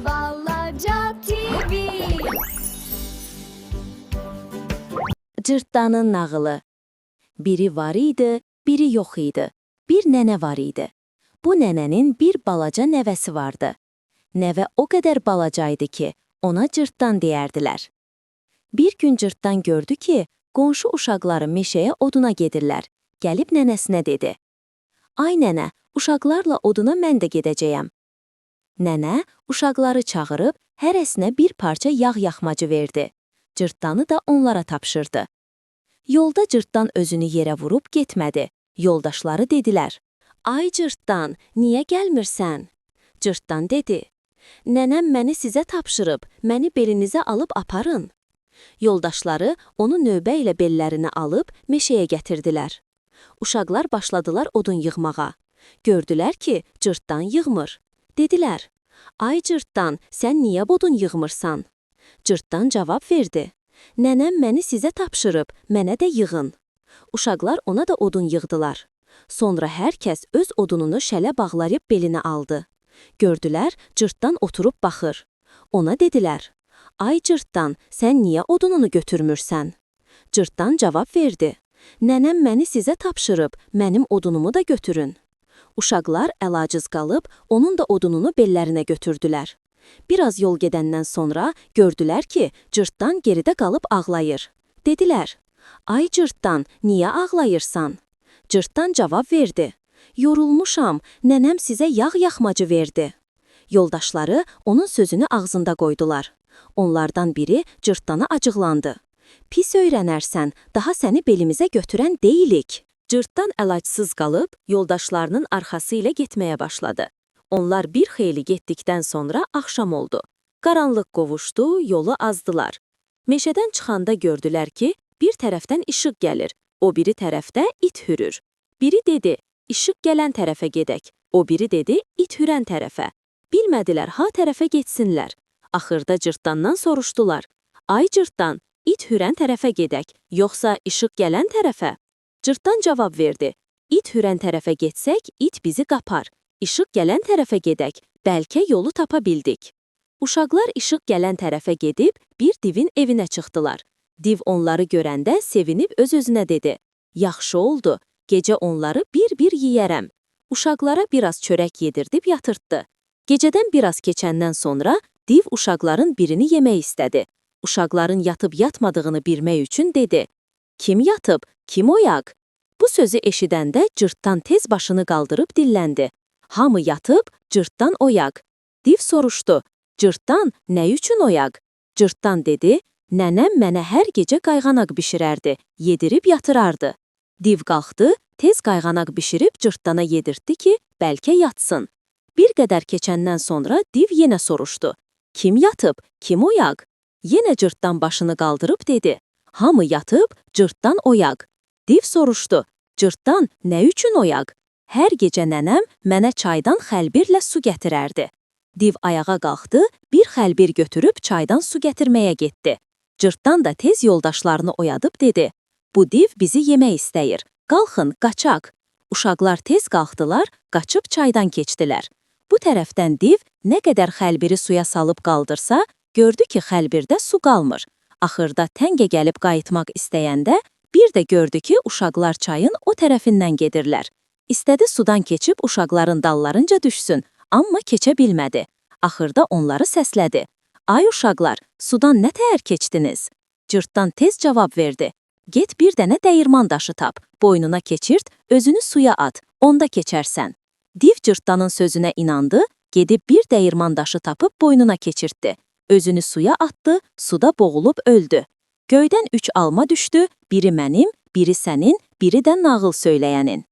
Balaca TV. Cırtdanın nağılı. Biri var idi, biri yox idi. Bir nənə var idi. Bu nənənin bir balaca nəvəsi vardı. Nəvə o qədər balacaydı ki, ona cırtdan deyərdilər. Bir gün cırtdan gördü ki, qonşu uşaqları meşəyə oduna gedirlər. Gəlib nənəsinə dedi: "Ay nənə, uşaqlarla oduna mən də gedəcəyəm." Nənə uşaqları çağırıb hərəsinə bir parça yağ yaxmacı verdi. Cırtdanı da onlara tapşırdı. Yolda cırtdan özünü yerə vurub getmədi. Yoldaşları dedilər: "Ay cırtdan, niyə gəlmirsən?" Cırtdan dedi: "Nənəm məni sizə tapşırıb, məni belinizə alıb aparın." Yoldaşları onu növbə ilə bellərini alıb meşəyə gətirdilər. Uşaqlar başladılar odun yığmağa. Gördülər ki, cırtdan yığmır. Dedilər: "Ay cırtdan, sən niyə odun yığmırsan?" Cırtdan cavab verdi: "Nənəm məni sizə tapşırıb, mənə də yığın." Uşaqlar ona da odun yığdılar. Sonra hər kəs öz odununu şələ bağlayıb belinə aldı. Gördülər, cırtdan oturub baxır. Ona dedilər: "Ay cırtdan, sən niyə odununu götürmürsən?" Cırtdan cavab verdi: "Nənəm məni sizə tapşırıb, mənim odunumu da götürün." Uşaqlar əlaciz qalıb, onun da odununu bellərinə götürdülər. Biraz yol gedəndən sonra gördülər ki, cırtdan geridə qalıb ağlayır. Dedilər: "Ay cırtdan, niyə ağlayırsan?" Cırtdan cavab verdi: "Yorulmuşam, nənəm sizə yağ yaxmacı verdi." Yoldaşları onun sözünü ağzında qoydular. Onlardan biri cırtdana acıqlandı: "Pis öyrənərsən, daha səni belimizə götürən deyilik." Cırtdan əlacsız qalıb, yoldaşlarının arxası ilə getməyə başladı. Onlar bir xeyli getdikdən sonra axşam oldu. Qaranlıq qovuşdu, yolu azdılar. Meşədən çıxanda gördülər ki, bir tərəfdən işıq gəlir, o biri tərəfdə it hürür. Biri dedi: "İşıq gələn tərəfə gedək." O biri dedi: "İt hürən tərəfə." Bilmədilər ha tərəfə getsinlər. Axırda cırtdandan soruşdular: "Ay cırtdan, it hürən tərəfə gedək, yoxsa işıq gələn tərəfə?" Cırtdan cavab verdi: "İt hürən tərəfə getsək, it bizi qapar. İşıq gələn tərəfə gedək, bəlkə yolu tapa bildik." Uşaqlar işıq gələn tərəfə gedib, bir divin evinə çıxdılar. Div onları görəndə sevinib öz-özünə dedi: "Yaxşı oldu, gecə onları bir-bir yeyərəm." Uşaqlara biraz çörək yedirdib yatırtdı. Gecədən biraz keçəndən sonra div uşaqların birini yemək istədi. Uşaqların yatıb yatmadığını bilmək üçün dedi: "Kim yatıb, kim oyaq?" Bu sözü eşidəndə cırtdan tez başını qaldırıb dilləndi: "Hamı yatıb, cırtdan oyaq." Div soruşdu: "Cırtdan, nə üçün oyaq?" Cırtdan dedi: "Nənəm mənə hər gecə qayğanaq bişirərdi, yedirib yatırardı." Div qalxdı, tez qayğanaq bişirib cırtdana yedirtdi ki, bəlkə yatsın. Bir qədər keçəndən sonra div yenə soruşdu: "Kim yatıb, kim oyaq?" Yenə cırtdan başını qaldırıb dedi: "Hamı yatıb, cırtdan oyaq." Div soruşdu: "Cırtdan, nə üçün oyaq?" "Hər gecə nənəm mənə çaydan xəlbirlə su gətirərdi." Div ayağa qalxdı, bir xəlbir götürüb çaydan su gətirməyə getdi. Cırtdan da tez yoldaşlarını oyadıb dedi: "Bu div bizi yemək istəyir, qalxın, qaçaq." Uşaqlar tez qalxdılar, qaçıb çaydan keçdilər. Bu tərəfdən div nə qədər xəlbiri suya salıb qaldırsa, gördü ki, xəlbirdə su qalmır. Axırda təngə gəlib qayıtmaq istəyəndə, bir də gördü ki, uşaqlar çayın o tərəfindən gedirlər. İstədi sudan keçib uşaqların dallarınca düşsün, amma keçə bilmədi. Axırda onları səslədi: "Ay uşaqlar, sudan nə təhər keçdiniz?" Cırtdan tez cavab verdi: "Get bir dənə dəyirman daşı tap, boynuna keçirt, özünü suya at, onda keçərsən." Div cırtdanın sözünə inandı, gedib bir dəyirman daşı tapıb boynuna keçirtdi. Özünü suya atdı, suda boğulub öldü. Göydən 3 alma düşdü, biri mənim, biri sənin, biri də nağıl söyləyənin.